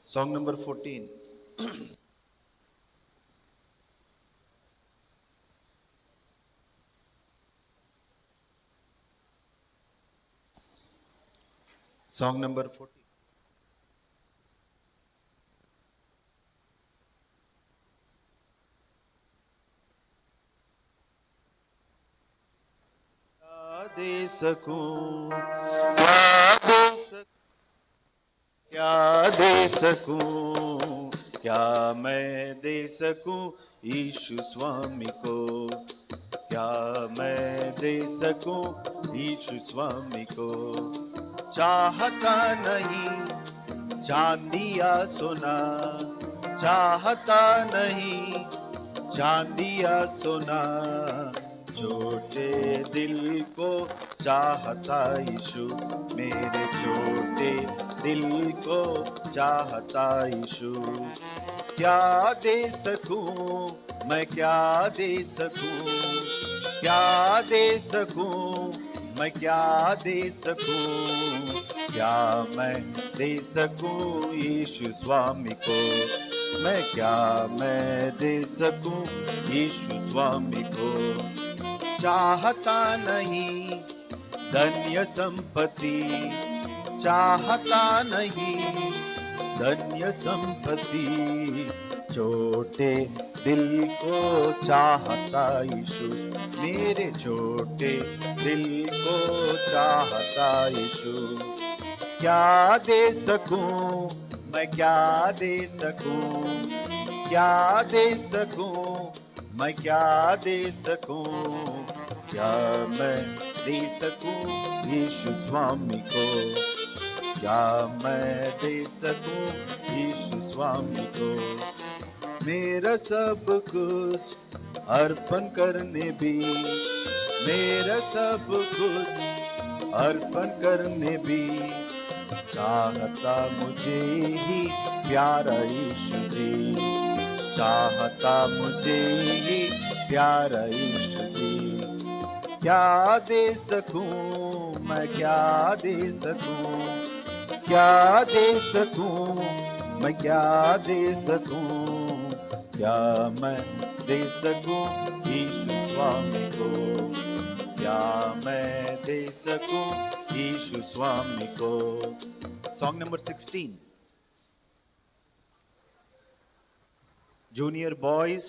Song number 14. Song number 14. क्या दे सकूं, क्या दे सकूं, क्या दे सकूं, क्या मैं दे सकूं यीशु स्वामी को, क्या मैं दे सकूं यीशु स्वामी को। चाहता नहीं चांदी या सोना, चाहता नहीं चांदी या सोना, छोटे दिल को चाहता यीशु, मेरे छोटे दिल को चाहता यीशु। क्या दे सकूं मैं, क्या दे सकूं, क्या दे सकूं मैं, क्या दे सकूं, क्या मैं दे सकूं यीशु स्वामी को, मैं क्या मैं दे सकूं यीशु स्वामी को। चाहता नहीं धन्य संपत्ति, चाहता नहीं धन्य संपत्ति, छोटे दिल को चाहता यीशु, मेरे छोटे दिल को चाहता यीशु। क्या दे सकूं मैं, क्या दे सकूं, क्या दे सकूं मैं, क्या दे सकूं, क्या मैं दे सकूं यीशु स्वामी को, क्या मैं दे सकूं यीशु स्वामी को। मेरा सब कुछ अर्पण करने भी, मेरा सब कुछ अर्पण करने भी, चाहता मुझे ही प्यारा यीशु जी, चाहता मुझे ही प्यारा यीशु जी। क्या दे सकूं मैं, क्या दे सकूं, क्या दे सकूं मैं, क्या दे सकूं, क्या मैं दे सकूं यीशु स्वामी को, क्या मैं दे सकूं यीशु स्वामी को। Song number 16. Junior boys,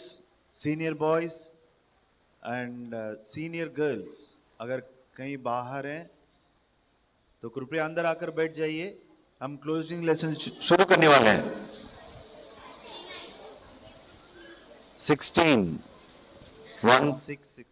senior boys and senior girls, अगर कहीं बाहर हैं तो कृपया अंदर आकर बैठ जाइए, हम क्लोजिंग लेसन शुरू करने वाले हैं। 16 16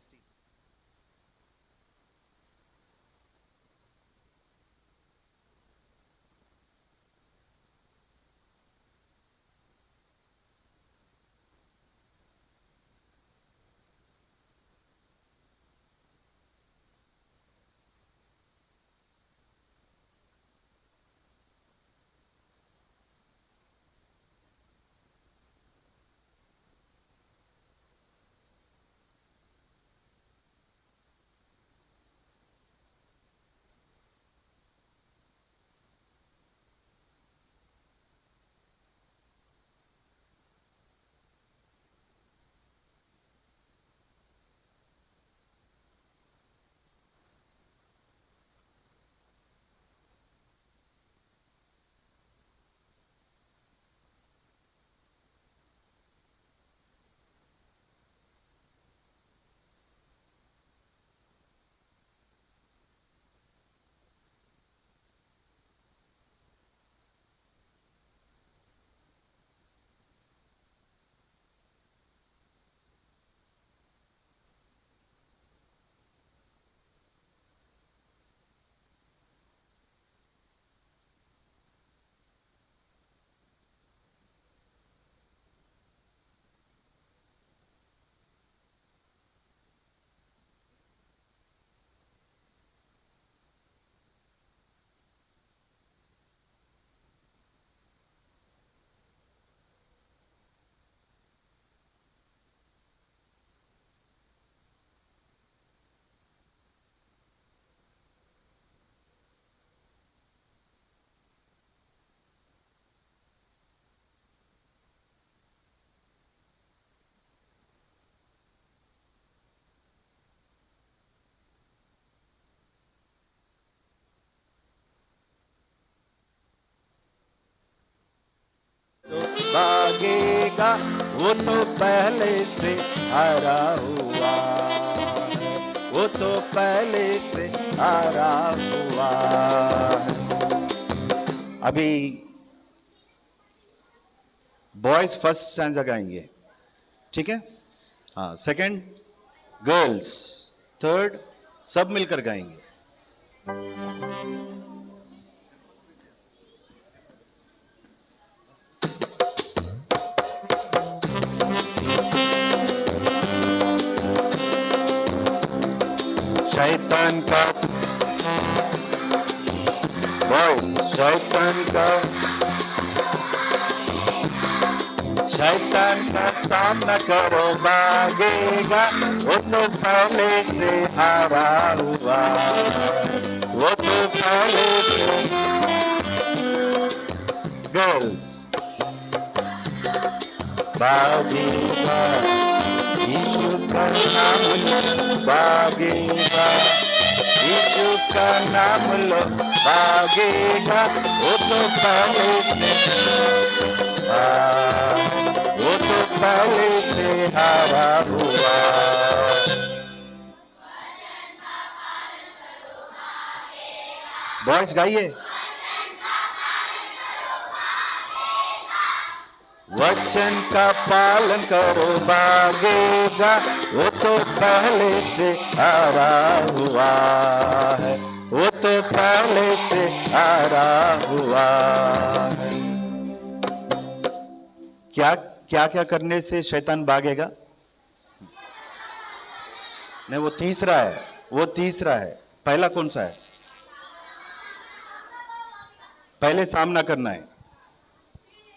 वो तो पहले से हारा हुआ है, वो तो पहले से हारा हुआ है। अभी बॉयज फर्स्ट स्टैंजा गाएंगे, ठीक है? हाँ, सेकंड गर्ल्स, थर्ड सब मिलकर गाएंगे। शैतान का बॉयज, शैतान का सामना करो, भागेगा, वो तो पहले से हारा हुआ, वो तो पहले से। गर्ल्स, भागेगा, यीशु का नाम लो, भागेगा, यीशु का नाम लो, भागेगा, वो तो पहले से, वो तो पहले से हारा हुआ। बॉयज गाइए। वचन का पालन करो, भागेगा, वो तो पहले से हारा हुआ है, वो तो पहले से हारा हुआ है। क्या क्या क्या करने से शैतान भागेगा? नहीं, वो तीसरा है, वो तीसरा है। पहला कौन सा है? पहले सामना करना है,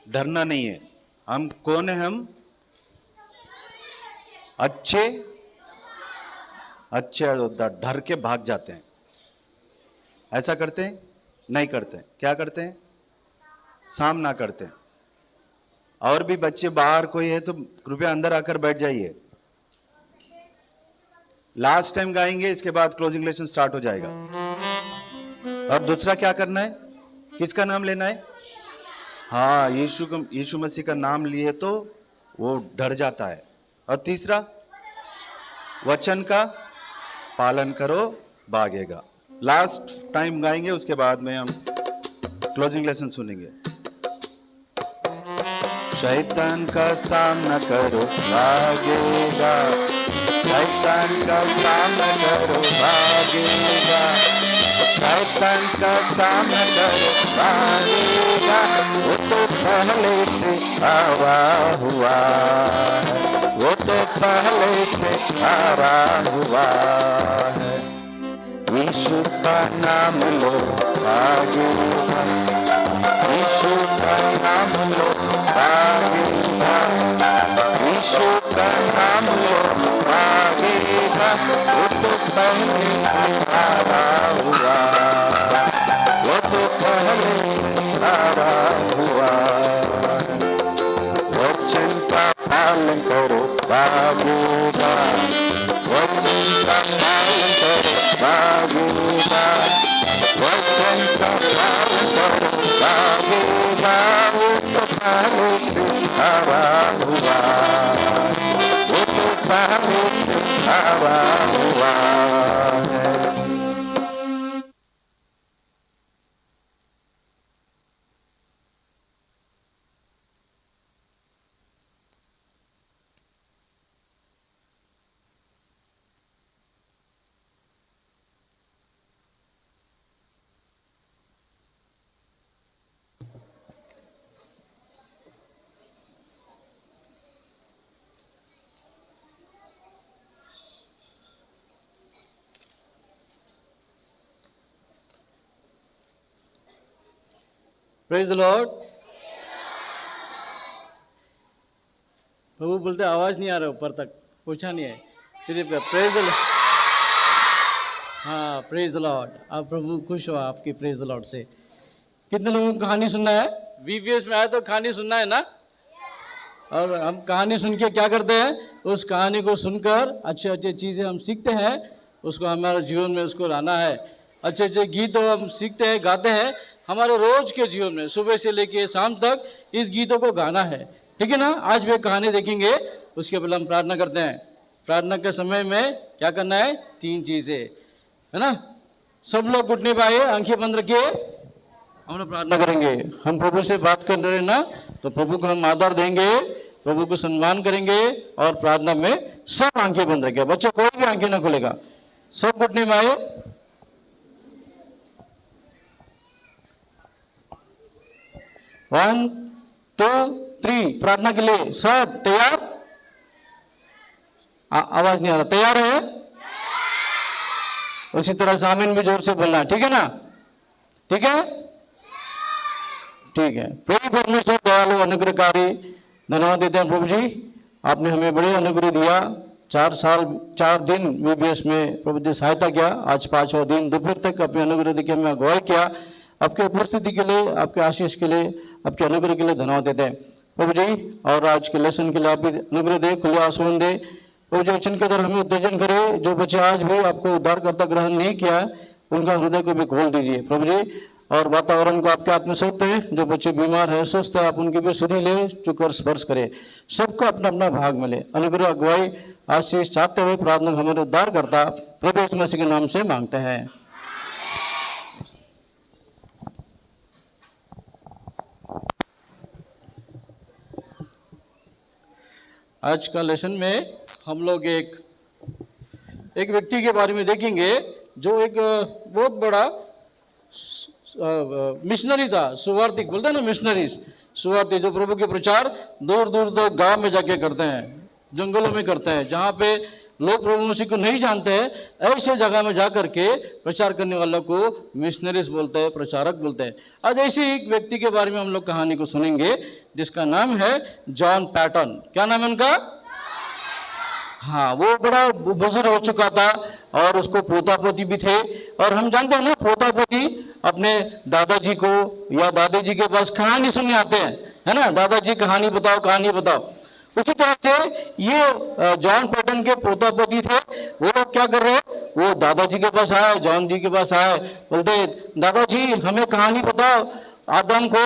डरना नहीं है। हम कौन है? हम अच्छे डर के भाग जाते हैं। ऐसा करते हैं? नहीं करते। क्या करते हैं? सामना करते हैं। और भी बच्चे बाहर कोई है तो कृपया अंदर आकर बैठ जाइए। लास्ट टाइम गाएंगे, इसके बाद क्लोजिंग लेसन स्टार्ट हो जाएगा। और दूसरा क्या करना है? किसका नाम लेना है? हाँ, यीशु मसीह का नाम लिए तो वो डर जाता है। और तीसरा, वचन का पालन करो, भागेगा। लास्ट टाइम गाएंगे, उसके बाद में हम क्लोजिंग लेसन सुनेंगे। शैतान का सामना करो, भागेगा, शैतान का सामना करो, भागेगा, शैतान का सामना करो, भागेगा, वो तो पहले से हारा हुआ है, वो तो पहले से हारा हुआ है। यीशु का नाम लो, भागेगा, यीशु का नाम लो, भागेगा, यीशु का नाम लो, भागेगा, वो तो पहले से हारा हुआ, वो तो पहले से हारा हुआ। वचन का पालन करो, भागेगा, वचन का पालन करो, भागेगा, वचन का पालन करो, भागेगा, वो तो पहले से हारा हुआ, वो तो पहले से हारा हुआ है। Praise the Lord. प्रभु बोलते आवाज नहीं आ रहा, ऊपर तक पूछा नहीं है। फिर प्रेज द, हाँ प्रेज द लॉर्ड। आप प्रभु खुश हो आपकी प्रेज द लॉर्ड से। कितने लोगों को कहानी सुनना है? वीवीएस में आए तो कहानी सुनना है ना। और हम कहानी सुन के क्या करते हैं? उस कहानी को सुनकर अच्छे अच्छे चीज़ें हम सीखते हैं, उसको हमारे जीवन में उसको लाना है। अच्छे अच्छे गीत हम सीखते हैं, गाते हैं। हमारे रोज के जीवन में सुबह से लेके शाम तक इस गीतों को गाना है, ठीक है ना। आज भी एक कहानी देखेंगे, उसके पहले हम प्रार्थना करते हैं। प्रार्थना के समय में क्या करना है, 3 चीजें है ना। सब लोग घुटने पे आए, आंखें बंद रखिए, हम लोग प्रार्थना करेंगे। हम प्रभु से बात कर रहे हैं ना, तो प्रभु को हम आदर देंगे, प्रभु को सम्मान करेंगे और प्रार्थना में सब आंखें बंद रखें। बच्चे कोई भी आंखें ना खोलेगा, सब घुटने में आए। वन टू थ्री, प्रार्थना के लिए सब तैयार। आवाज नहीं आ रहा, तैयार है? उसी तरह से आमीन भी जोर से बोलना है, ठीक है ना। ठीक है, ठीक है। प्रभु परमेश्वर दयालु अनुग्रहकारी, धन्यवाद देते हैं प्रभु जी, आपने हमें बड़े अनुग्रह दिया। 4 साल 4 दिन VBS में प्रभु जी सहायता किया। आज 5वां दिन दोपहर तक अपने अनुग्रह देकर हमें अगुवाई किया। आपके उपस्थिति के लिए, आपके आशीष के लिए, आपके अनुग्रह के लिए धन्यवाद देते हैं प्रभु जी। और आज के लेसन के लिए आप भी अनुग्रह दे, खुले आसमान दे प्रभु जी। वचन के द्वारा हमें उत्तेजन करे। जो बच्चे आज भी आपको उद्धारकर्ता ग्रहण नहीं किया, उनका हृदय को भी खोल दीजिए प्रभु जी। और वातावरण को आपके हाथ में सौंपते हैं। जो बच्चे बीमार है, सुस्त है, आप उनकी भी सुधि ले, चुकर स्पर्श करे, सबको अपना अपना भाग मिले। अनुग्रह अगुवाई आशीष चाहते हुए प्रार्थना हमारे उद्धार करता प्रभु यीशु मसीह के नाम से मांगते हैं। आज का लेसन में हम लोग एक व्यक्ति के बारे में देखेंगे, जो एक बहुत बड़ा मिशनरी था, सुवार्थिक बोलते हैं ना, मिशनरीज, सुवार्थी, जो प्रभु के प्रचार दूर दूर तक गांव में जाके करते हैं, जंगलों में करते हैं, जहाँ पे लोग प्रभु मसीह को नहीं जानते हैं, ऐसे जगह में जा करके प्रचार करने वालों को मिशनरीज बोलते हैं, प्रचारक बोलते हैं। आज ऐसे एक व्यक्ति के बारे में हम लोग कहानी को सुनेंगे, जिसका नाम है जॉन पैटन। क्या नाम है उनका? हाँ, वो बड़ा बुजुर्ग हो चुका था और उसको पोता पोती भी थे। और हम जानते हैं ना, पोता पोती अपने दादाजी को या दादाजी के पास कहानी सुनने आते हैं, है ना। दादाजी कहानी बताओ, कहानी बताओ। उसी तरह से ये जॉन पैटन के पोता पोती थे। वो लोग क्या कर रहे हैं, वो दादाजी के पास आए, जॉन जी के पास आए, बोलते दादाजी हमें कहानी बताओ, आदम को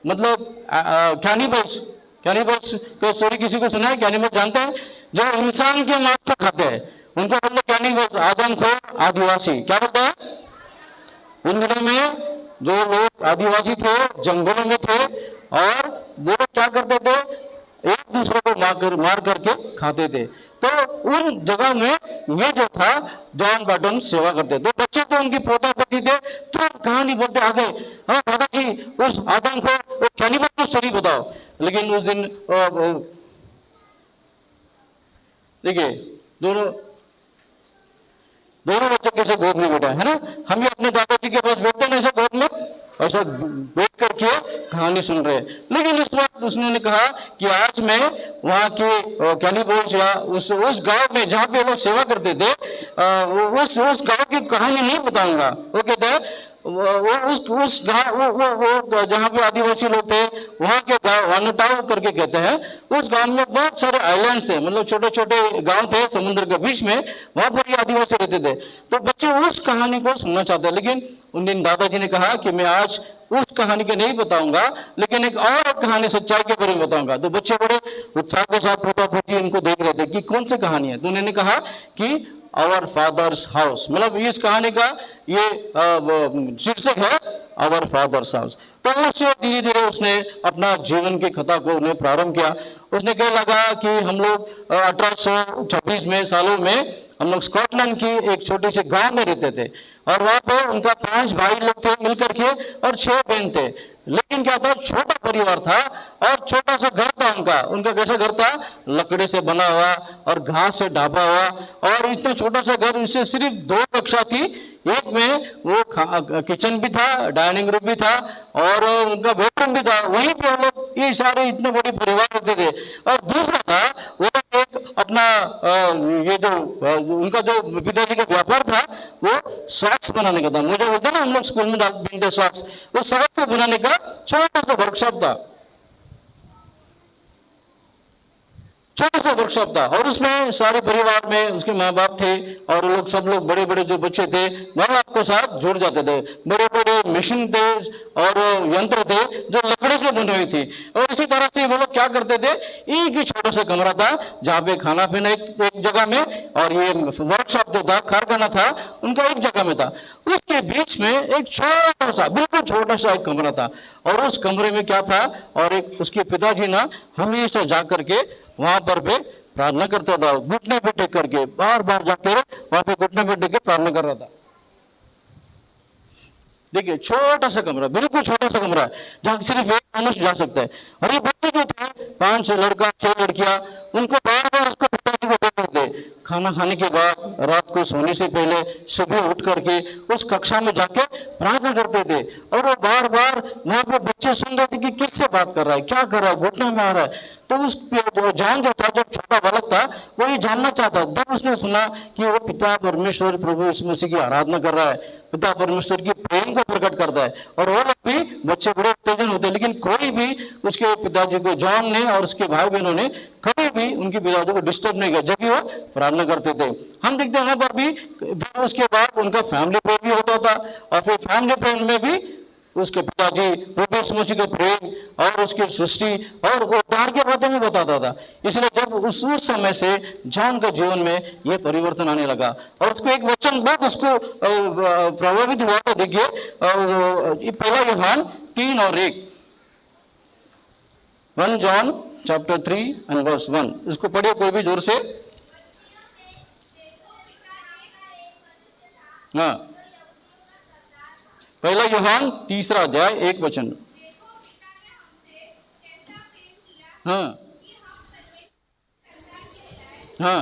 मतलब कैनिबल्स का स्टोरी किसी को सुना है? कैनिबल्स जानते हैं, जो इंसान के मांस को खाते हैं, उनको बोलते कैनिबल्स, आदम को आदिवासी। क्या बोलते हैं? उन दिनों में जो लोग आदिवासी थे, जंगलों में थे, और वो क्या करते थे, एक दूसरे को मार करके खाते थे। तो उन जगह में ये जो था, जॉन पैटन सेवा करते थे। बच्चे तो उनकी पोता पोती थे, तो कहानी बोलते आ गए, हाँ दादाजी उस आदम को वो कैनिबल को स्टोरी बताओ। लेकिन उस दिन देखिए, दोनों बच्चे कैसे गोद में बैठा है ना। हम भी अपने दादाजी के पास बैठते हैं ऐसे गोद में, ऐसा बैठ करके कहानी सुन रहे हैं। लेकिन इस वक्त उसने कहा कि आज मैं वहाँ के कैनिबल्स या उस गांव में जहाँ पे लोग सेवा करते थे, उस गांव की कहानी नहीं बताऊंगा। वो कहते हैं उस गांव, जहाँ पे आदिवासी लोग थे, वहाँ के गांव, वानुटाउ करके कहते हैं, उस गांव में बहुत सारे आइलैंड्स थे, मतलब छोटे छोटे गांव थे समुद्र के बीच में, वहां पर ये आदिवासी रहते थे। तो बच्चे उस कहानी को सुनना चाहते हैं। लेकिन उन दिन दादाजी ने कहा कि मैं आज उस कहानी के नहीं बताऊंगा, लेकिन एक और कहानी सच्चाई के बारे में बताऊंगा। तो बच्चे बड़े उत्साह के साथ पोता पोती उनको देख रहे थे कि कौन सी कहानी है। तो उन्होंने कहा कि आवर फादर्स हाउस, मतलब इस कहानी का ये शीर्षक है आवर फादर्स हाउस। तो उससे धीरे धीरे उसने अपना जीवन की कथा को उन्हें प्रारंभ किया। उसने क्या लगा कि हम लोग 1826 में सालों में हम लोग स्कॉटलैंड की एक छोटे से गांव में रहते थे, और वहां पे उनका 5 भाई लोग थे मिलकर के, और 6 बहन थे। लेकिन क्या था, छोटा परिवार था और छोटा सा घर था उनका कैसा घर था, लकड़े से बना हुआ और घास से ढापा हुआ, और इतना छोटा सा घर, इससे सिर्फ 2 कक्षा थी। एक में वो किचन भी था, डाइनिंग रूम भी था, और उनका बेडरूम भी था। वहीं पे हम लोग ये सारे इतने बड़े परिवार रहते थे। और दूसरा था, वो एक अपना ये जो उनका जो पिताजी का व्यापार था, वो सॉक्स बनाने का था। मुझे बोलते हैं ना, हम लोग स्कूल में बिनते सॉक्स, वो सॉक्स बनाने का छोटा सा वर्कशॉप था, छोटा सा वर्कशॉप था। और उसमें सारे परिवार में उसके माँ बाप थे, और लोग सब लोग बड़े बड़े जो बच्चे थे माँ बाप के साथ जुड़ जाते थे। बड़े बड़े मशीन थे और यंत्र थे जो लकड़ी से बने हुए थे। और इसी तरह से वो लोग क्या करते थे, एक ही छोटा सा कमरा था जहाँ पे खाना पीना एक जगह में, और ये वर्कशॉप जो था, कारखाना था, उनका एक जगह में था। उसके बीच में एक छोटा सा, बिल्कुल छोटा सा एक कमरा था। और उस कमरे में क्या था, और एक उसके पिताजी ना हमेशा जा करके वहां पर पे प्रार्थना करता था, घुटने पे टेक करके, बार बार जाकर वहां पे घुटने पे टेक के प्रार्थना कर रहा था। देखिए छोटा सा कमरा, बिल्कुल छोटा सा कमरा है जहाँ सिर्फ एक मनुष्य जा सकता है। और ये बच्चे जो थे, 5 लड़का 6 लड़कियां, उनको बार बार उसको पिताजी को देखते थे। खाना खाने के बाद, रात को सोने से पहले, सुबह उठ करके उस कक्षा में जाके प्रार्थना करते थे। और वो बार बार वहां पे बच्चे सुन रहे थे कि किससे बात कर रहा है, क्या कर रहा है, घुटने में आ रहा है। तो उस जॉन जो था, जब छोटा बालक था, वो ये जानना चाहता। तब उसने सुना कि वो पिता परमेश्वर प्रभु यीशु मसीह की आराधना कर रहा है, पिता परमेश्वर की प्रेम को प्रकट करता है। और वो लोग भी, बच्चे बड़े उत्तेजन होते हैं, लेकिन कोई भी उसके पिताजी को, जॉन ने और उसके भाई बहनों ने कभी भी उनके पिताजी को डिस्टर्ब नहीं किया, जब भी वो प्रार्थना करते थे। हम देखते हैं वहां पर भी, फिर उसके बाद उनका फैमिली प्रेयर भी होता था। और फिर फैमिली प्रेयर में भी उसके पिताजी प्रभु यीशु मसीह का प्रेम और उसकी सृष्टि और उद्धार के बारे में बताता था। इसलिए जब उस समय से जॉन के जीवन में यह परिवर्तन आने लगा, और उसको एक वचन बहुत उसको प्रभावित हुआ था। देखिए पहला यूहन्ना 3 और 1, 1 जॉन चैप्टर 3 एंड वर्स 1, इसको पढ़िए कोई भी जोर से। हाँ, पहला यूहन्ना 3 अध्याय 1 वचन। हाँ हाँ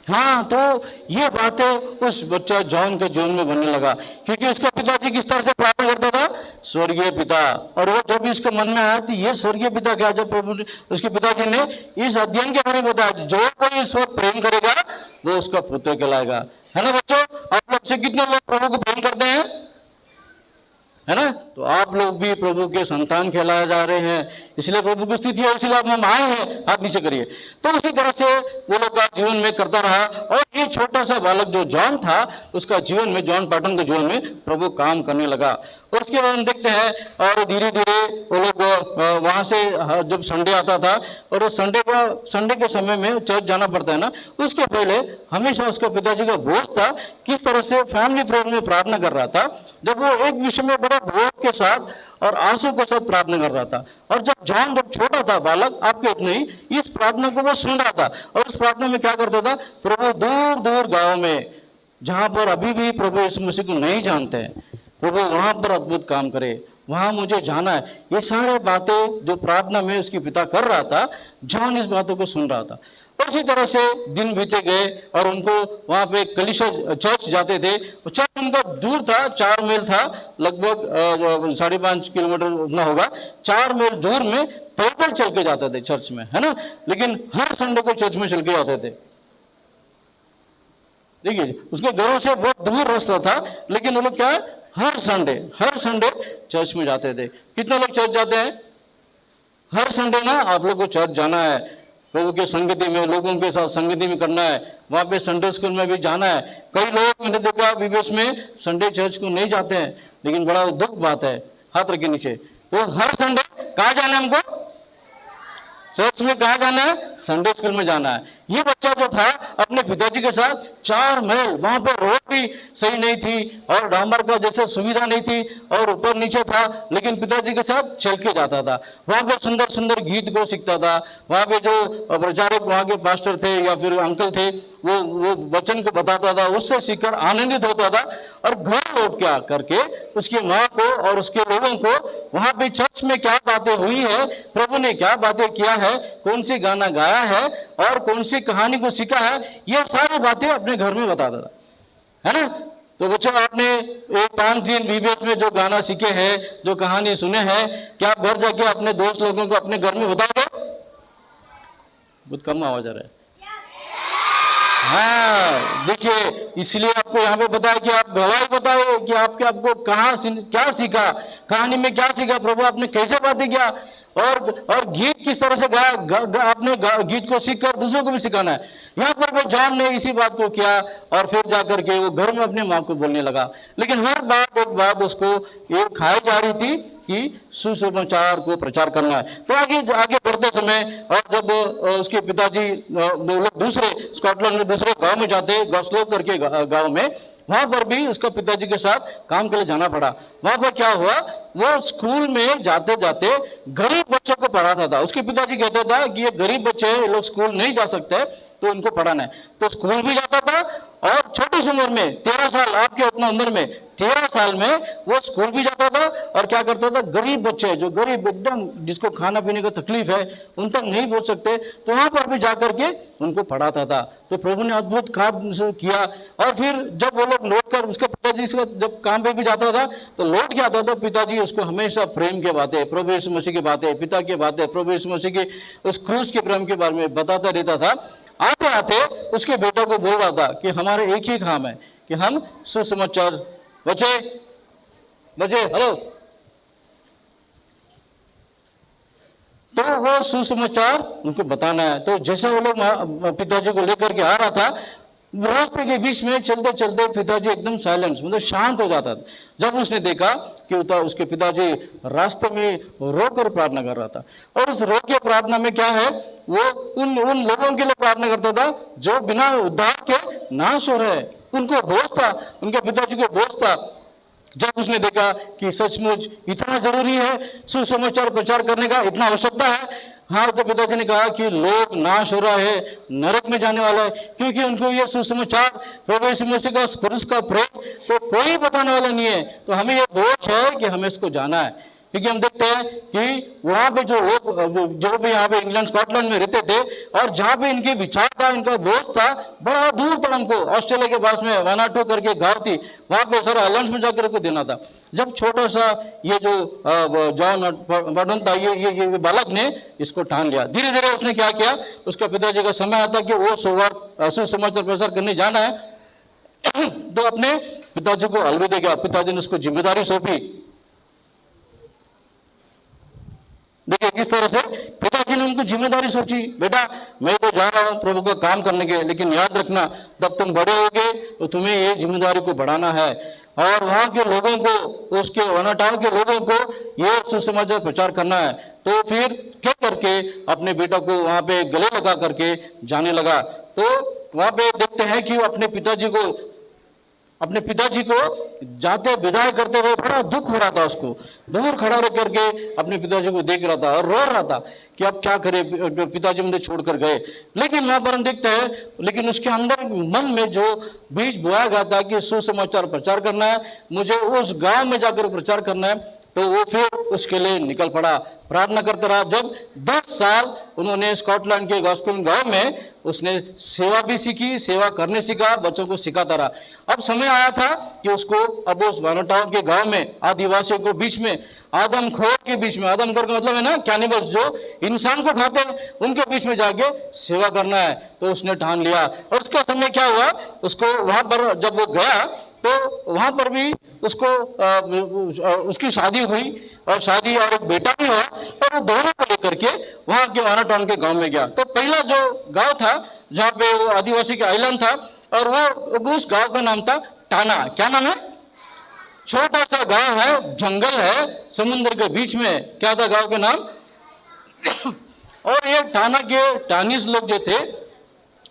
हाँ, तो ये बातें उस बच्चा जॉन के जीवन में बनने लगा, क्योंकि उसका पिताजी किस तरह से प्रार्थना करता था, स्वर्गीय पिता। और वो जब इसके मन में आया कि ये स्वर्गीय पिता क्या, जब प्रभु उसके पिताजी ने इस अध्ययन के बारे में बताया, जो कोई इस वक्त प्रेम करेगा वो उसका पुत्र कहलाएगा। है ना बच्चों, आप लोग से कितने लोग प्रभु को प्रेम करते हैं, है ना? तो आप लोग भी प्रभु के संतान कहलाए जा रहे हैं, इसलिए प्रभु की स्थिति है, इसलिए आप हम आए हैं। हाथ नीचे करिए। तो उसी तरह से वो लोग का जीवन में करता रहा। और ये छोटा सा बालक जो जॉन था, उसका जीवन में, जॉन पैटन के जीवन में प्रभु काम करने लगा। और उसके बाद हम देखते हैं, और धीरे धीरे वो लोग वहां से, जब संडे आता था, और वो संडे के समय में चर्च जाना पड़ता है ना, उसके पहले हमेशा उसका पिताजी का बोझ था किस तरह से फैमिली प्रेयर में प्रार्थना कर रहा था। जब वो एक विषय में बड़े बोझ के साथ और आंसू के साथ प्रार्थना कर रहा था। और जब जॉन जब छोटा था बालक, आपके इतना ही, इस प्रार्थना को वो सुन रहा था। और इस प्रार्थना में क्या करता था, प्रभु दूर दूर गांव में, जहां पर अभी भी प्रभु यीशु मसीह को नहीं जानते हैं, प्रभु वहां पर अद्भुत काम करे, वहां मुझे जाना है। ये सारे बातें जो प्रार्थना में उसके पिता कर रहा था, जॉन इस बातों को सुन रहा था। और इसी तरह से दिन बीते गए, और उनको वहां पे कलीसिया चर्च जाते थे। चर्च उनका दूर था, 4 मील था, लगभग 5.5 किलोमीटर उतना होगा। 4 मील दूर में पैदल चल के जाते थे चर्च में, है ना? लेकिन हर संडे को चर्च में चल के जाते थे। देखिए, उसके घरों से बहुत दूर रास्ता था, लेकिन वो लोग क्या है, हर संडे चर्च में जाते थे। कितने लोग चर्च जाते हैं? हर संडे ना आप लोग को चर्च जाना है, प्रभु के संगति में, लोगों के साथ संगति में करना है, वहां पे संडे स्कूल में भी जाना है। कई लोग मैंने देखा विवेश में संडे चर्च को नहीं जाते हैं, लेकिन बड़ा दुख बात है। हाथ रखे नीचे। तो हर संडे कहाँ जाना है हमको? चर्च में। कहाँ जाना है? संडे स्कूल में जाना है। ये बच्चा जो था अपने पिताजी के साथ 4 मील, वहां पर रोड भी सही नहीं थी और डांबर का जैसे सुविधा नहीं थी और ऊपर नीचे था, लेकिन पिताजी के साथ चल के जाता था। वहां पे सुंदर सुंदर गीत को सीखता था। वहां पे जो प्रचारक वहां के पास्टर थे या फिर अंकल थे, वो वचन को बताता था, उससे सीखकर आनंदित होता था। और घर लौट के आकर के उसकी माँ को और उसके लोगों को वहां पे चर्च में क्या बातें हुई है, प्रभु ने क्या बातें किया है, कौन सी गाना गाया है और कौन सी कहानी को सीखा है, ये सारी बातें अपने घर में बताता था, है ना? तो बच्चों, आपने एक 5 दिन बीबीएस में जो गाना सीखे हैं, जो कहानी सुने हैं, क्या आप घर जाके अपने दोस्त लोगों को अपने घर में बताओगे? बहुत कम आवाज आ रहा है। हाँ, देखिए, इसलिए आपको यहाँ पे बताया कि आप गवाही बताओ कि आपको कहाँ क्या सीखा, कहानी में क्या सीखा, प्रभु आपने कैसे बातें किया। और गीत किस तरह से आपने गीत को सीखकर दूसरों को भी सिखाना है। यहाँ पर भी जॉन ने इसी बात को किया और फिर जाकर के वो घर में अपनी माँ को बोलने लगा। लेकिन हर बात एक बात उसको ये खाई जा रही थी कि सुसमाचार को प्रचार करना है। तो आगे आगे बढ़ते समय और जब उसके पिताजी लोग दूसरे स्कॉटलैंड में दूसरे गांव में जाते, गॉस्लो करके गांव में, वहां पर भी उसका पिताजी के साथ काम के लिए जाना पड़ा। वहां पर क्या हुआ, वो स्कूल में जाते जाते गरीब बच्चों को पढ़ाता था। उसके पिताजी कहता था कि ये गरीब बच्चे हैं, ये लोग स्कूल नहीं जा सकते तो उनको पढ़ाना है। तो स्कूल भी जाता था और छोटी सी उम्र में 13 साल, आपके उतना उम्र में 13 साल में वो स्कूल भी जाता था और क्या करता था, गरीब बच्चे जो गरीब एकदम जिसको खाना पीने का तकलीफ है, उन तक नहीं पहुंच सकते, तो वहां पर भी जाकर के उनको पढ़ाता था। तो प्रभु ने अद्भुत काम किया। और फिर जब वो लोग लौट कर, उसके पिताजी जब काम पे भी जाता था तो लौट के आता था, पिताजी उसको हमेशा प्रेम के बातें, प्रभु यीशु मसीह की बातें, पिता की बातें, प्रभु यीशु मसीह के उस क्रूस के प्रेम के बारे में बताता रहता था। आते आते उसके बेटा को बोल रहा था कि हमारे एक ही काम है कि हम सुसमाचार, बचे हेलो, तो वो सुसमाचार उनको बताना है। तो जैसे वो लोग पिताजी को लेकर के आ रहा था, रास्ते के बीच में चलते चलते पिताजी एकदम साइलेंस, मतलब शांत हो जाता था। जब उसने देखा कि उसके पिताजी रास्ते में रोकर प्रार्थना कर रहा था, और उस रो के प्रार्थना में क्या है, वो उन लोगों के लिए प्रार्थना करता था जो बिना उद्धार के नाश हो रहे हैं। उनको बोझ था, उनके पिताजी को बोझ था। जब उसने देखा कि सचमुच इतना जरूरी है सुसमाचार प्रचार करने का, इतना आवश्यकता है, हाँ, तो पिताजी ने कहा कि लोग नाश हो रहा है, नरक में जाने वाला है, क्योंकि उनको ये सुसमाचार प्रभु यीशु मसीह का क्रूस का प्रेम तो कोई बताने वाला नहीं है। तो हमें ये बोझ है कि हमें इसको जाना है। क्योंकि हम देखते हैं कि वहां पे जो लोग जो भी यहाँ पे इंग्लैंड स्कॉटलैंड में रहते थे, और जहाँ पे इनके विचार था, इनका बोझ था, बड़ा दूर तक उनको ऑस्ट्रेलिया के पास में वानाटू करके गांव थी, वहां पे सारा आइलैंड्स में जाकर को देना था। जब छोटा सा ये जो जॉन बर्टन था, ये बालक ने इसको ठान लिया। धीरे धीरे उसने क्या किया, उसका पिताजी का समय आता कि वो सुसमाचार प्रचार करने जाना है, तो अपने पिताजी को अलविदा किया। पिताजी ने उसको जिम्मेदारी सौंपी। देखिए किस तरह से पिताजी ने उनको जिम्मेदारी सोची, बेटा मैं तो जा रहा हूं प्रभु का काम करने के, लेकिन याद रखना जब तुम बड़े होगे तो तुम्हें ये जिम्मेदारी को बढ़ाना है, और वहां के लोगों को, उसके वनाटाओं के लोगों को ये सुसमाचार प्रचार करना है। तो फिर क्या करके अपने बेटा को वहां पे गले लगा करके जाने लगा। तो वहां पे देखते हैं कि वो अपने पिताजी को जाते विदाई करते हुए बड़ा दुख हो रहा था। उसको दूर खड़ा रह करके अपने पिताजी को देख रहा था और रो रहा था कि अब क्या करे, पिताजी मुझे छोड़कर गए। लेकिन वहां पर हम देखते हैं, लेकिन उसके अंदर मन में जो बीज बोया गया था कि सुसमाचार प्रचार करना है, मुझे उस गांव में जाकर प्रचार करना है, तो वो फिर उसके लिए निकल पड़ा, प्रार्थना करता रहा। जब 10 साल उन्होंने स्कॉटलैंड के गॉस्पेल गांव में उसने सेवा भी सीखी, सेवा करने सीखा, बच्चों को सिखाता रहा। अब समय आया था कि उसको अब उस वानाटाओं के गांव में, आदिवासियों के बीच में, आदमखोर के बीच में, आदमखोर का मतलब है ना कैनिबल्स, जो इंसान को खाते हैं, उनके बीच में जाके सेवा करना है। तो उसने ठान लिया। और उसका समय क्या हुआ, उसको वहां पर जब वो गया तो वहां पर भी उसको उसकी शादी हुई, और शादी और एक बेटा भी हुआ, और वो दोनों को लेकर के वहां के वानाटाउन के गांव में गया। तो पहला जो गांव था जहाँ पे वो आदिवासी का आइलैंड था, और वो उस गांव का नाम था टाना। क्या नाम है? छोटा सा गांव है, जंगल है, समुद्र के बीच में। क्या था गांव के नाम? और ये टाना के टानीस लोग जो थे,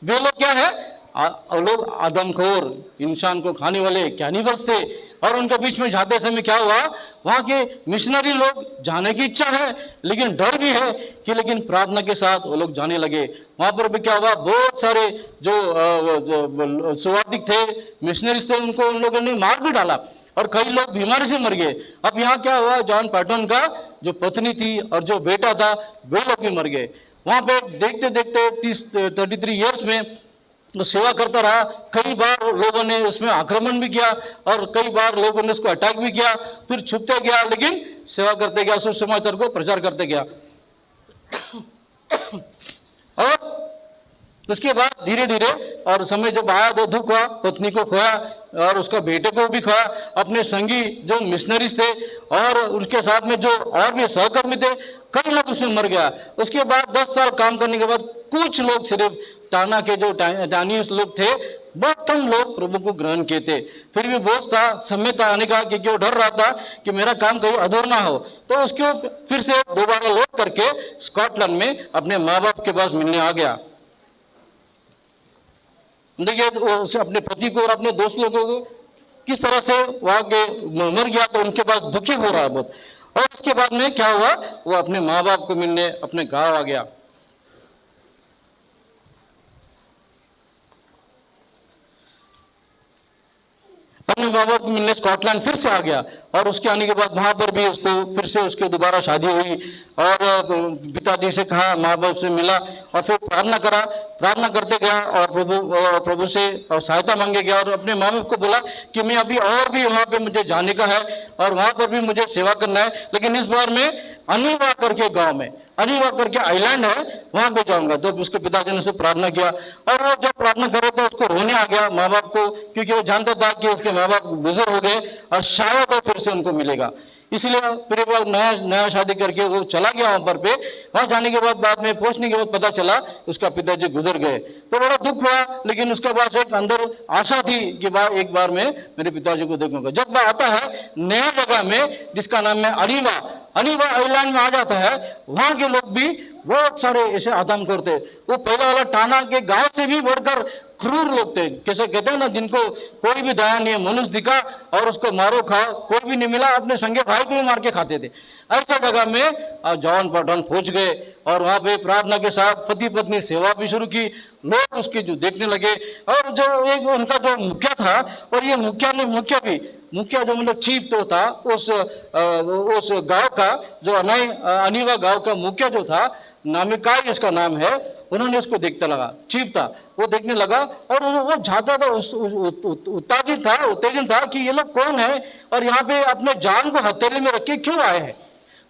वे लोग क्या है, लोग आदमखोर, इंसान को खाने वाले कैनिबल्स थे। और उनके बीच में जाते समय क्या हुआ, वहां के मिशनरी लोग जाने की इच्छा है, लेकिन डर भी है कि, लेकिन प्रार्थना के साथ वो लोग जाने लगे। वहां पर भी क्या हुआ, बहुत सारे जो सुवार्थिक थे, मिशनरीज थे, उनको उन लोगों ने मार भी डाला, और कई लोग बीमारी से मर गए। अब यहाँ क्या हुआ, जॉन पैटर्न का जो पत्नी थी और जो बेटा था, वे लोग भी मर गए। वहां पे देखते देखते 33 ईयर्स में तो सेवा करता रहा। कई बार लोगों ने उसमें आक्रमण भी किया, और कई बार लोगों ने उसको अटैक भी किया, फिर छुपते गया, लेकिन सेवा करते गया, सुसमाचार को प्रचार करते गया। और उसके बाद धीरे धीरे, और समय जब आया तो दुख हुआ, पत्नी को खोया और उसका बेटे को भी खोया। अपने संगी जो मिशनरीज थे और उनके साथ में जो और भी सहकर्मी थे, कई लोग उसमें मर गया। उसके बाद 10 साल काम करने के बाद कुछ लोग, सिर्फ टाना के जो टानियस लोग थे, बहुत कम लोग प्रभु को ग्रहण किए थे। फिर भी बोझ था, समय था आने का, क्योंकि वो डर रहा था कि मेरा काम कहीं अधूरा ना हो। तो उसको फिर से दोबारा लौट करके स्कॉटलैंड में अपने माँ बाप के पास मिलने आ गया। देखिए उसे अपने पति को और अपने दोस्त लोगों को किस तरह से वहां के मर गया, तो उनके पास दुखी हो रहा है बहुत। और उसके बाद में क्या हुआ, वो अपने माँ बाप को मिलने अपने गांव आ गया। अपने माँ बाप को मिलने स्कॉटलैंड फिर से आ गया। और उसके आने के बाद वहां पर भी उसको फिर से उसके दोबारा शादी हुई और पिताजी से कहा, माँ बाप से मिला और फिर प्रार्थना करा। प्रार्थना करते गया और प्रभु से सहायता मांगे गया और अपने माँ बाप को बोला कि मैं अभी और भी वहां पे मुझे जाने का है और वहां पर भी मुझे सेवा करना है, लेकिन इस बार मैं अनिवा करके गांव में, अनिवा करके आइलैंड है, वहां पे जाऊंगा। तो उसके पिताजी ने उसे प्रार्थना किया और वो जब प्रार्थना कर रहे थे उसको रोने आ गया माँ बाप को, क्योंकि वो जानता था कि उसके माँ बाप बुजुर्ग हो गए और शायद वो फिर से उनको मिलेगा। इसलिए फिर वो नया शादी करके वो चला गया वहां पर पे। वहां जाने के बाद में पहुंचने के बाद पता चला उसका पिताजी गुजर गए। तो बड़ा दुख हुआ, लेकिन उसके पास एक अंदर आशा थी कि एक बार मैं मेरे पिताजी को देखूंगा। जब वह आता है नया जगह में जिसका नाम है अनिवा आइलैंड में आ जाता है, वहां के लोग भी बहुत सारे ऐसे आदम करते। वो पहला वाला टाना के गांव से भी बढ़कर क्रूर लोग थे, कैसे कहते हैं ना, जिनको कोई भी दया नहीं है, मनुष्य दिखा और उसको मारो खाओ, कोई भी नहीं मिला अपने संगे भाई को भी मार के खाते थे। ऐसा जगह में जॉन पॉटन पहुंच गए और वहां पे प्रार्थना के साथ पति पत्नी सेवा भी शुरू की। लोग उसके जो देखने लगे और जो एक उनका जो मुखिया था, और ये मुखिया जो मतलब चीफ तो था उस गांव का, जो अनिवा गांव का मुखिया जो था, नामिकाई उसका नाम है, उन्होंने उसको देखता लगा, चीफ था, वो देखने लगा और वो चाहता था, उत्तेजन था कि ये लोग कौन है और यहाँ पे अपने जान को हथेली में रख के क्यों आए हैं।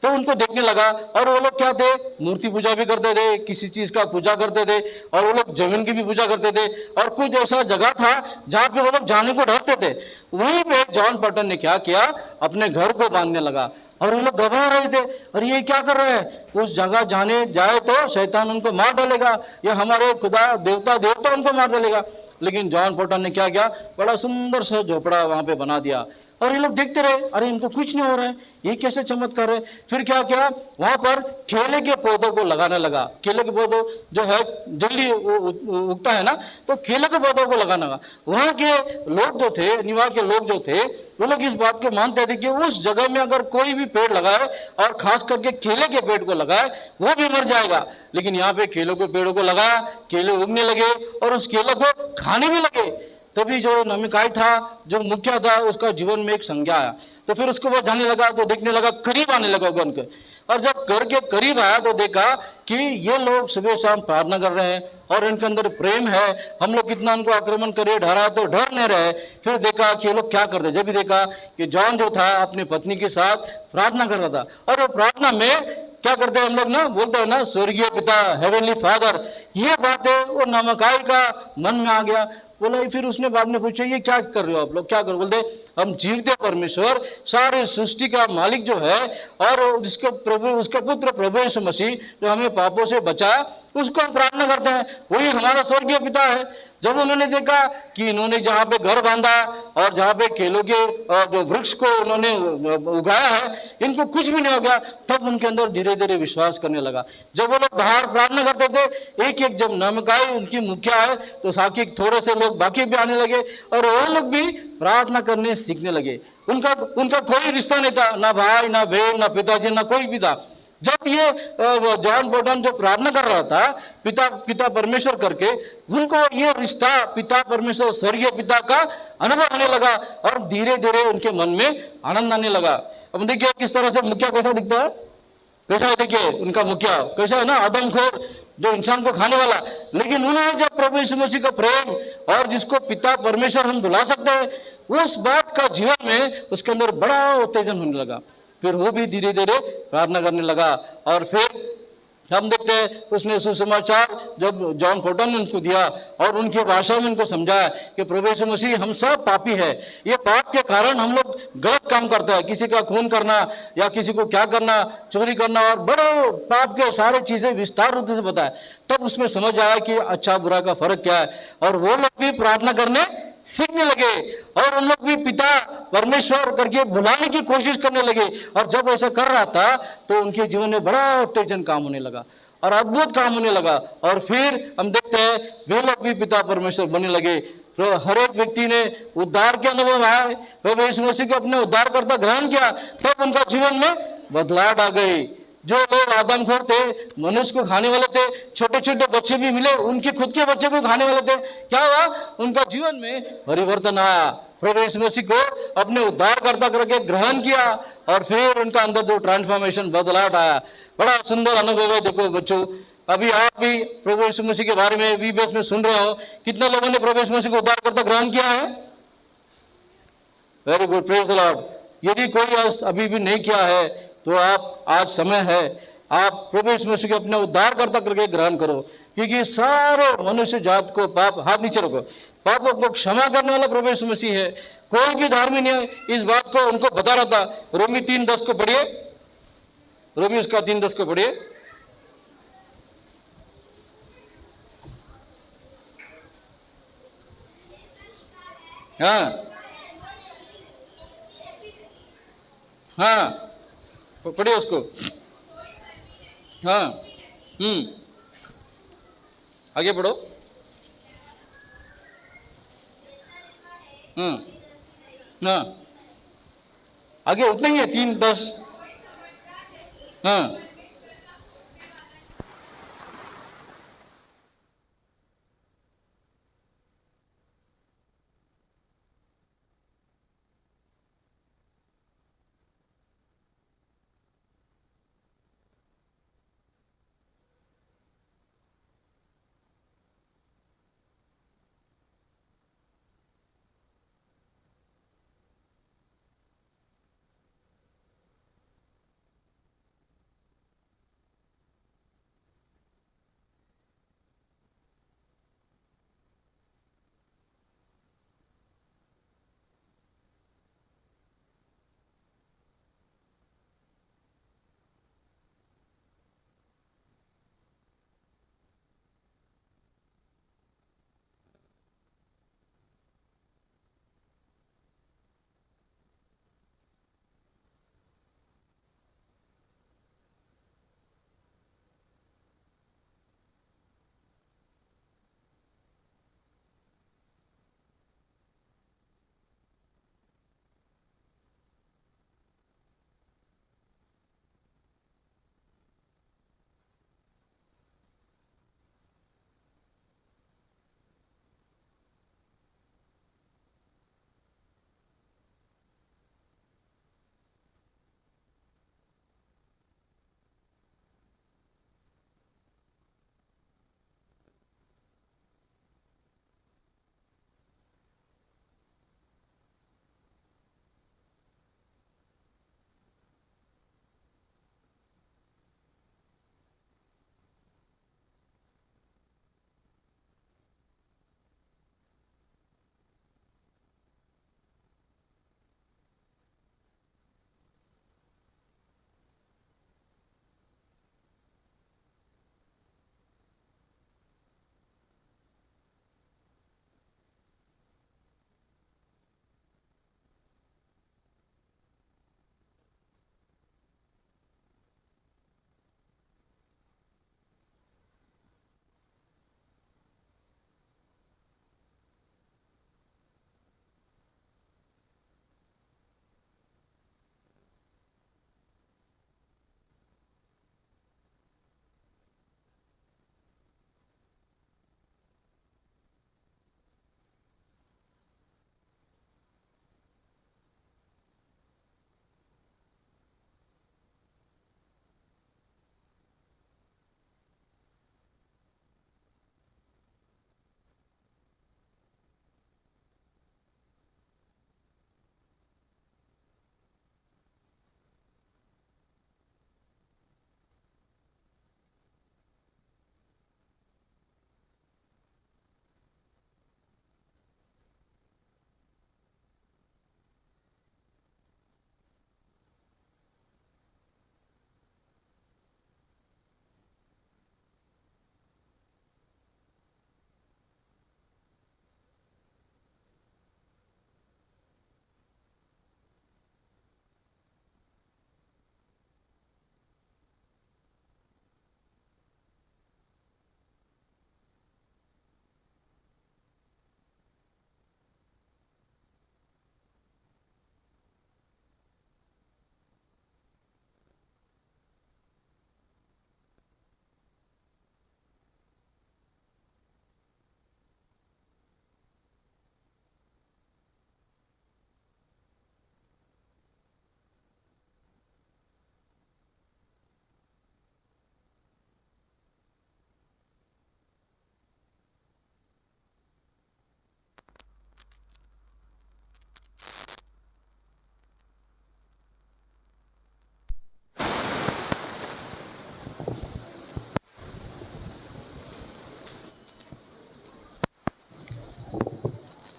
तो उनको देखने लगा और वो लोग क्या थे, मूर्ति पूजा भी करते थे, किसी चीज का पूजा करते थे और वो लोग जमीन की भी पूजा करते थे। और कुछ ऐसा जगह था जहाँ पे वो लोग जाने को डरते थे। वहीं पे जॉन पॉटन ने क्या किया, अपने घर को बांधने लगा और वो लोग घबरा रहे थे, और ये क्या कर रहे हैं, उस जगह जाने जाए तो शैतान उनको मार डालेगा या हमारे खुदा देवता उनको मार डालेगा। लेकिन जॉन पॉटन ने क्या किया, बड़ा सुंदर सा झोपड़ा वहां पे बना दिया और ये लोग देखते रहे, अरे इनको कुछ नहीं हो रहा है, ये कैसे चमत्कार है। फिर क्या किया, वहां पर केले के पौधों को लगाने लगा। केले के पौधों जो है जल्दी उगता है ना, तो केले के पौधों को लगाने लगा। वहां के लोग जो थे, निवास के लोग जो थे, वो लोग इस बात को मानते थे कि उस जगह में अगर कोई भी पेड़ लगाए और खास करके केले के पेड़ को लगाए वो भी मर जाएगा। लेकिन यहाँ पे केलों के पेड़ों को लगाया, केले उगने लगे और उस केले को खाने भी लगे। तभी जो नमिकाई था, जो मुखिया था, उसका जीवन में एक संज्ञा आया। तो फिर उसको वो जाने लगा, तो देखने लगा, करीब आने लगा घर के, और जब घर के करीब आया तो देखा कि ये लोग सुबह शाम प्रार्थना कर रहे हैं और इनके अंदर प्रेम है। हम लोग कितना उनको आक्रमण करे, डरा तो डर नहीं रहे। फिर देखा कि ये लोग क्या करते, जब भी देखा कि जॉन जो था अपनी पत्नी के साथ प्रार्थना कर रहा था, और वो प्रार्थना में क्या करते हैं, हम लोग ना बोलते हैं ना, स्वर्गीय पिता, हेवनली फादर, ये बातें वो नमकाई का मन में आ गया। बोला, फिर उसने बाद में पूछा, ये क्या कर रहे हो आप लोग, क्या कर, बोलते हम जीवते परमेश्वर, सारे सृष्टि का मालिक जो है और उसके प्रभु, उसका पुत्र प्रभु यीशु मसीह जो हमें पापों से बचाया, उसको हम प्रार्थना करते हैं, वही हमारा स्वर्गीय पिता है। जब उन्होंने देखा कि इन्होंने जहाँ पे घर बांधा और जहाँ पे केलों के जो वृक्ष को उन्होंने उगाया है, इनको कुछ भी नहीं हो गया, तब उनके अंदर धीरे धीरे विश्वास करने लगा। जब वो लोग बाहर प्रार्थना करते थे, एक एक जब नमकाई उनकी मुखिया है, तो साकी थोड़े से लोग बाकी भी आने लगे और वो लोग भी प्रार्थना करने सीखने लगे। उनका कोई रिश्ता नहीं था, ना भाई, ना बहन, ना पिताजी, ना कोई भी था। जब ये जॉन पॉटन जो प्रार्थना कर रहा था पिता परमेश्वर करके, उनको ये रिश्ता पिता परमेश्वर, स्वर्गीय पिता का अनुभव होने लगा और धीरे धीरे उनके मन में आनंद आने लगा। अब देखिए किस तरह से मुखिया कैसा दिखता है, कैसा है, देखिए उनका मुखिया कैसा है ना, आदमखोर, जो इंसान को खाने वाला। लेकिन उन्होंने जब प्रभु यीशु मसीह का प्रेम और जिसको पिता परमेश्वर हम बुला सकते हैं, उस बात का जीवन में उसके अंदर बड़ा उत्तेजन होने लगा। फिर वो भी धीरे धीरे प्रार्थना करने लगा और फिर हम देखते हैं उसने सुसमाचार जब जॉन फोर्टन ने उनको दिया और उनकी भाषा में उनको समझाया कि प्रभु यीशु मसीह हम सब पापी है, ये पाप के कारण हम लोग गलत काम करते हैं, किसी का खून करना या किसी को क्या करना, चोरी करना और बड़े पाप के सारे चीजें विस्तार रूप से बताया। तब उसमें समझ आया कि अच्छा बुरा का फर्क क्या है, और वो लोग भी प्रार्थना करने सीखने लगे और उन लोग भी पिता परमेश्वर करके बुलाने की कोशिश करने लगे। और जब ऐसा कर रहा था तो उनके जीवन में बड़ा उत्तेजन काम होने लगा और अद्भुत काम होने लगा, और फिर हम देखते हैं वे लोग भी पिता परमेश्वर बनने लगे। तो हर एक व्यक्ति ने उद्धार के अनुभव आए, प्रभु यीशु मसीह को अपने उद्धारकर्ता ग्रहण किया, तब उनका जीवन में बदलाव आ गई। जो लोग आदमखोर थे, मनुष्य को खाने वाले थे, छोटे छोटे बच्चे भी मिले, उनके खुद के बच्चे को खाने वाले थे, क्या हुआ? उनका जीवन में परिवर्तन आया। प्रभु यीशु मसीह को अपने उद्धारकर्ता करके ग्रहण किया और फिर उनका अंदर जो ट्रांसफॉर्मेशन बदलाव आया, बड़ा सुंदर अनुभव है। देखो बच्चों, अभी आप भी प्रभु यीशु मसीह के बारे में वीबीएस में सुन रहे हो, कितने लोगों ने प्रभु यीशु मसीह को उद्धारकर्ता ग्रहण किया है? Very good, praise the Lord. यदि कोई अभी भी नहीं किया है तो आप, आज समय है, आप प्रभु यीशु मसीह को अपने उद्धारकर्ता करके ग्रहण करो, क्योंकि सारे मनुष्य जात को पाप, हाथ नीचे रखो, पापों को क्षमा करने वाला प्रभु यीशु मसीह है। कोई भी धार्मिक नहीं इस बात को उनको बता रहा था। रोमी 3:10 को पढ़िए, रोमी उसका 3:10 को पढ़िए। हाँ हाँ, पढ़िए उसको। हाँ, आगे पढ़ो। हाँ, आगे उतना ही है, 3:10। हाँ,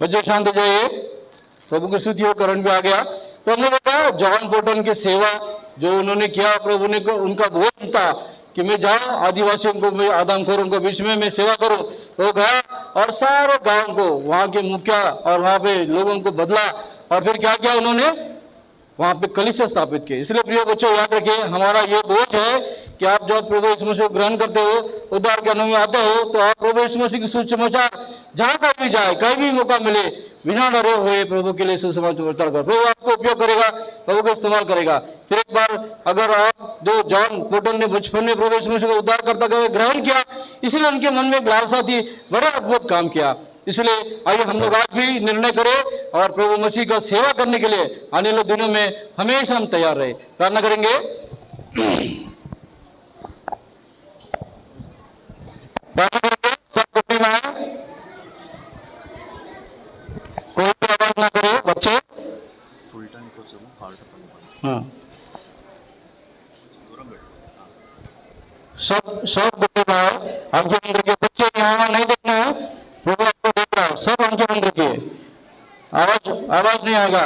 बच्चों शांत हो जाइए, प्रभु की स्तुति हो, करण भी आ गया। तो हमने देखा जॉन पोटन की सेवा जो उन्होंने किया, प्रभु ने उनका बहुत था कि मैं जाऊं आदिवासियों को, मैं आदमखोरों को बीच में मैं सेवा करूं। तो गया और सारे गांव को, वहां के मुखिया और वहां पे लोगों को बदला, और फिर क्या किया उन्होंने, वहां पे कलीसिया स्थापित किए। इसलिए प्रिय बच्चों याद रखिए, हमारा ये बोझ है कि आप जब प्रभु यीशु मसीह को ग्रहण करते हो, उद्धार के अनुभव में आते हो, तो आप प्रभु यीशु मसीह की सुसमाचार जहां कहीं भी जाए, कहीं भी मौका मिले, बिना डरे हुए प्रभु के लिए सुसमाचार कर, प्रभु आपको उपयोग करेगा, प्रभु को इस्तेमाल करेगा। फिर एक बार अगर आप जो जॉन पोटन ने बचपन में प्रभु यीशु मसीह को उद्धार करता ग्रहण किया, इसलिए उनके मन में एक लालसा थी, बड़ा अद्भुत काम किया। इसलिए आइए हम लोग आज भी निर्णय करें और प्रभु मसीह का सेवा करने के लिए आने वाले दिनों में हमेशा हम तैयार रहे। प्रार्थना करेंगे। सब कुछ कोई भी आवाज ना करे बच्चे। हाँ, सब कुछ आंखें बंद रखिए बच्चे, यहाँ नहीं देखना है, प्रभु आपको देख रहा है, सब आंखें बंद रखिए, आवाज नहीं आएगा।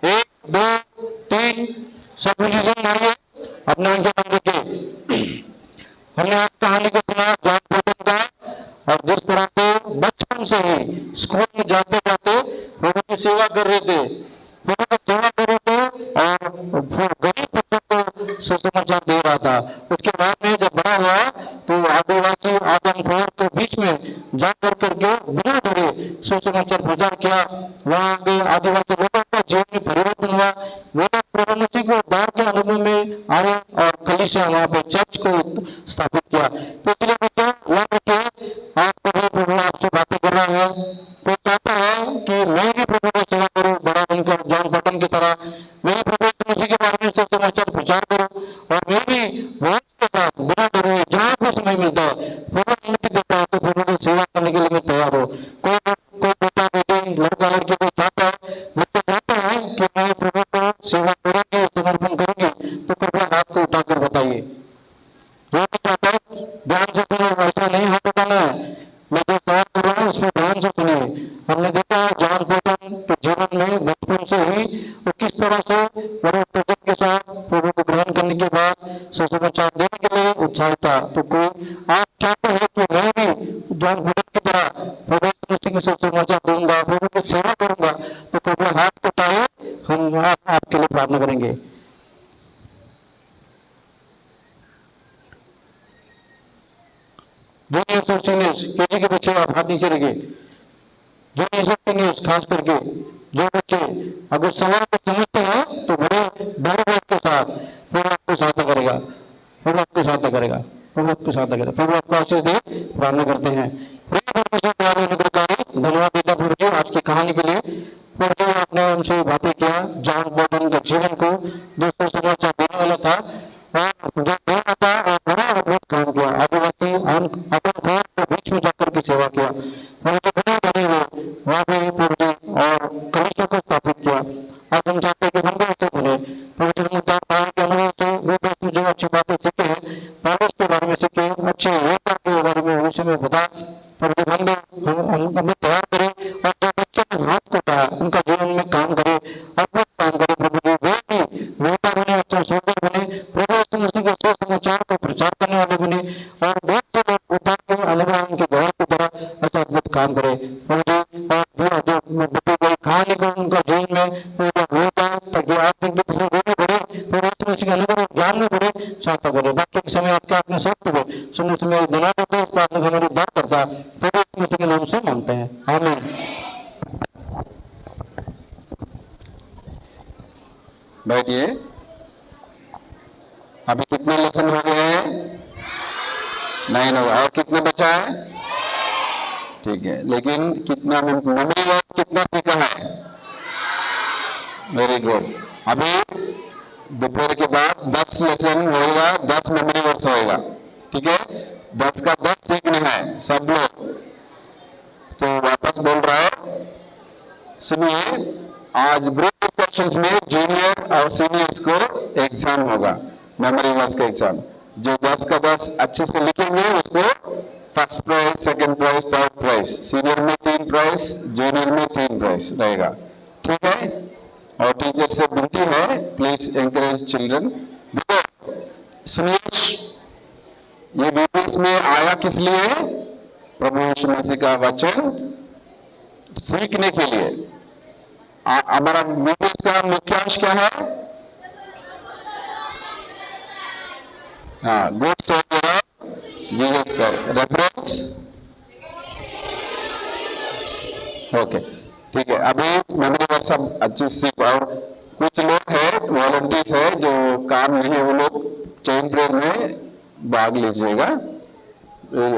1 2 3 सब पोजीशन मारिए, अपने आंखें बंद रखिए। हमने आज कहानी को सुना जॉन पोटन का, और जिस तरह से बचपन से ही स्कूल में जाते जाते प्रभु की सेवा कर रहे थे, प्रभु की सेवा कर रहे थे और गरीब बच्चों को सुसमाचार दे रहा था। उसके बाद में जब बड़ा हुआ तो आदिवासी आदमखोर के बीच में जाकर करके बिना डरे सुसमाचार प्रचार किया। वहाँ के आदिवासी लोगों का जीवन में परिवर्तन हुआ, वो प्रभु मसीह को उद्धार के अनुभव में आए और कलीसिया वहाँ पे चर्च को स्थापित किया। तो इसलिए बच्चों याद रखिए, आपको भी प्रभु आपसे बातें कर रहा है, तो चाहता है कि मैं भी प्रभु की सेवा करूं, बड़ा बनकर जॉन पोटन की तरह मैं भी प्रभु मसीह के बारे में सुसमाचार प्रचार करूं, और मैं भी वंश के साथ बिना डरे जहाँ भी समय मिलता है, प्रभु अनुमति देता है तो प्रभु की सेवा करने के लिए मैं तैयार हूँ। कोई बेटा बेटी लड़का लड़की को चाहता है, बच्चे चाहते हैं कि मैं प्रभु को सेवा करूंगी, समर्पण करूंगी, तो कृपया हाथ को उठाकर बताइए। जो भी चाहता है ध्यान से सुनो, ऐसा नहीं हाथ उठाना है, मैं जो सवाल कर रहा हूँ उसमें ध्यान से सुनिए। हमने देखा जॉन पोटन के जीवन में बचपन से ही वो किस तरह से बड़े उत्तेजन के साथ प्रभु को ग्रहण करने के बाद सुसमाचार देने के लिए उत्साहित था। तो कोई आप चाहते हैं कि मैं भी जॉन पोटन की तरह प्रभु मसीह के सुसमाचार दूंगा, प्रभु की सेवा करूंगा, तो कृपया हाथ उठाए, हम आपके लिए प्रार्थना करेंगे। जूनियर्स और सीनियर्स केजी के बच्चे आप हाथ नीचे रखिए। जूनियर्स और सीनियर्स खास करके जो बच्चे अगर सवाल को समझते हैं तो बड़े डर के साथ प्रभु आपको सहायता करेगा, प्रभु आपको सहायता करेगा, प्रभु आपको सहायता करेगा, प्रभु आपको आशीष दे। प्रार्थना करते हैं। धन्यवाद देता प्रभु जी आज की कहानी के लिए। प्रभु जी आपने हमसे बातें किया, जॉन पोटन के जीवन को दूसरों समाचार देने वाला था और जो देना था और बड़ा अद्भुत काम किया, आदिवासी आदमखोर के बीच में जाकर के सेवा किया, उनके बिना डरे हुए वहाँ पे प्रभु जी और कलीसिया को स्थापित किया। आज हम चाहते हैं कि हम भी ऐसे बने। प्रभु जी हम उद्धार पाने के अनुभव से वो दोस्त जो अच्छी बातें सीखे हैं, पौलुस के बारे में सीखे, अच्छे योद्धा के बारे में उसे में बता, प्रभु जी हम हमें तैयार करें और जो बच्चों ने हाथ को उठाया उनका जीवन में काम करे, अद्भुत काम करे। प्रभु जी वे भी योद्धा बने, अच्छा सोल्जर बने, प्रभु यीशु मसीह के सुसमाचार को प्रचार करने वाले बने और बहुत से लोग उद्धार के अनुभव उनके गौर की तरह अच्छा अद्भुत काम करे। प्रभु जी और जो बताई गई कहानी को उनका जीवन में होता ताकि आत्मिक रूप से वो भी बढ़े, प्रभु यीशु मसीह के अनुभव और ज्ञान में बढ़े, सहायता करे। बाकी के समय आपके अपने सब हुए सुनने से मेरे धन्यवाद देते हैं, इस प्रार्थना का हमारी उद्धार करता है प्रभु यीशु मसीह के नाम से मांगते हैं, आमीन। बैठिए। अभी कितने लेसन हो गए हैं? 9 होगा। और कितने बचा है? ठीक है, लेकिन कितना मेमोरी वर्स कितना सीखा है? Very good. अभी दोपहर के बाद 10 लेसन होगा, 10 मेमोरी वर्स होगा, ठीक है? 10 का 10 सीखना है सब लोग। तो वापस बोल रहा है, सुनिए, आज ग्रुप डिस्कशंस में जूनियर और सीनियर्स को एग्जाम होगा, मेमोरी वर्स का एग्जाम। जो 10 का 10 अच्छे से लिखेंगे उसको first prize, second prize, third prize, senior में 3 प्राइज, जूनियर में 3 प्राइज रहेगा, ठीक है। और टीचर से विनती है, प्लीज एंकरेज चिल्ड्रन। सुनीश, ये वीपीएस में आया किस लिए? प्रभु यीशु मसीह का वचन सीखने के लिए। हमारा वीपीएस का मुख्यांश क्या है? हाँ, गुड सोल्जर जीसस का रेफरेंस। ओके, ठीक है। अभी मेमोरी वर्स सब अच्छे से सीखो। और कुछ लोग हैं वॉलंटियर्स है जो काम नहीं है, वो लोग चेन प्रेयर में भाग लीजिएगा।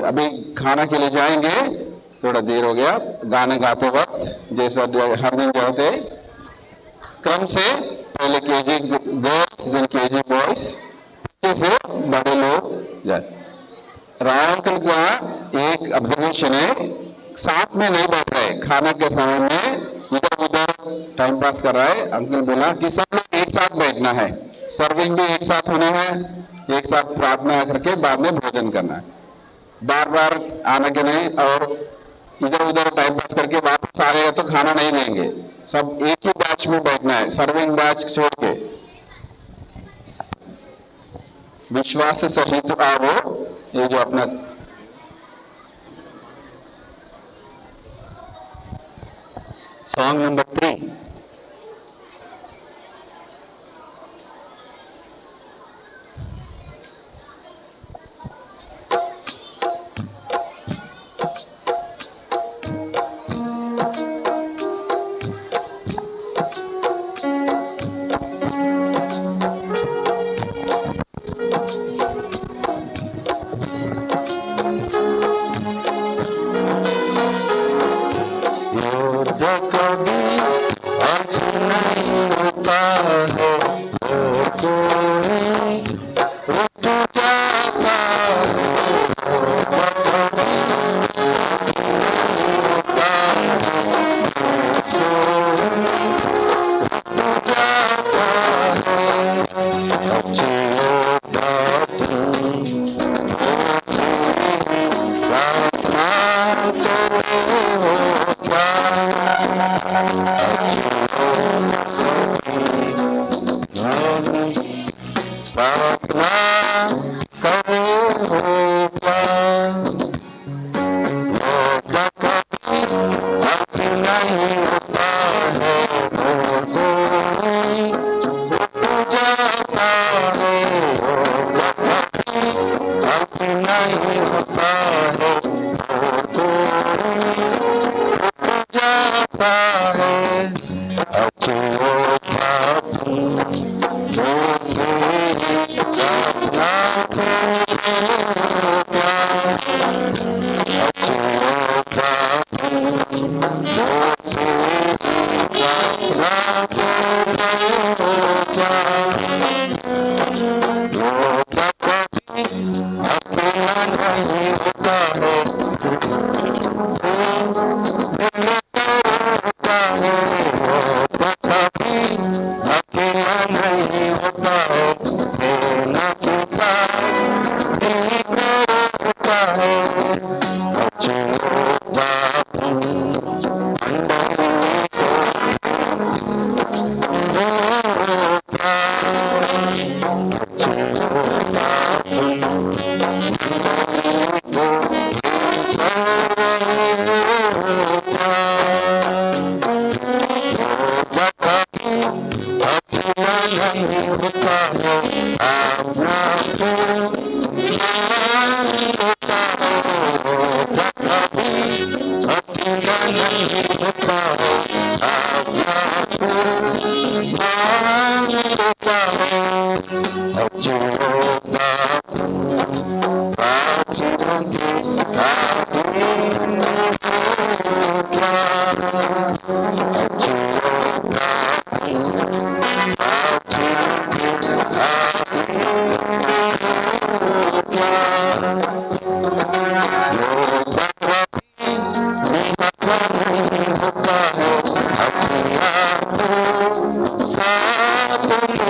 अभी खाना के लिए जाएंगे, थोड़ा देर हो गया। गाना गाते वक्त जैसा हर दिन जाते क्रम से, पहले KG girls, then KG boys, पीछे से बड़े लोग जाए। राय अंकल का एक ऑब्जर्वेशन है, साथ में नहीं बैठ रहे खाना के समय में, इधर उधर टाइम पास कर रहा है। अंकल बोला कि सब लोग एक साथ बैठना है, सर्विंग भी एक साथ होना है, एक साथ प्रार्थना करके बाद में भोजन करना है, बार बार आना के नहीं। और इधर उधर टाइम पास करके वापस आ रहेगा तो खाना नहीं देंगे, सब एक ही बैच में बैठना है, सर्विंग बैच छोड़ के। विश्वास सहित आओ, ये जो अपना सॉन्ग नंबर 3।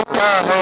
होता है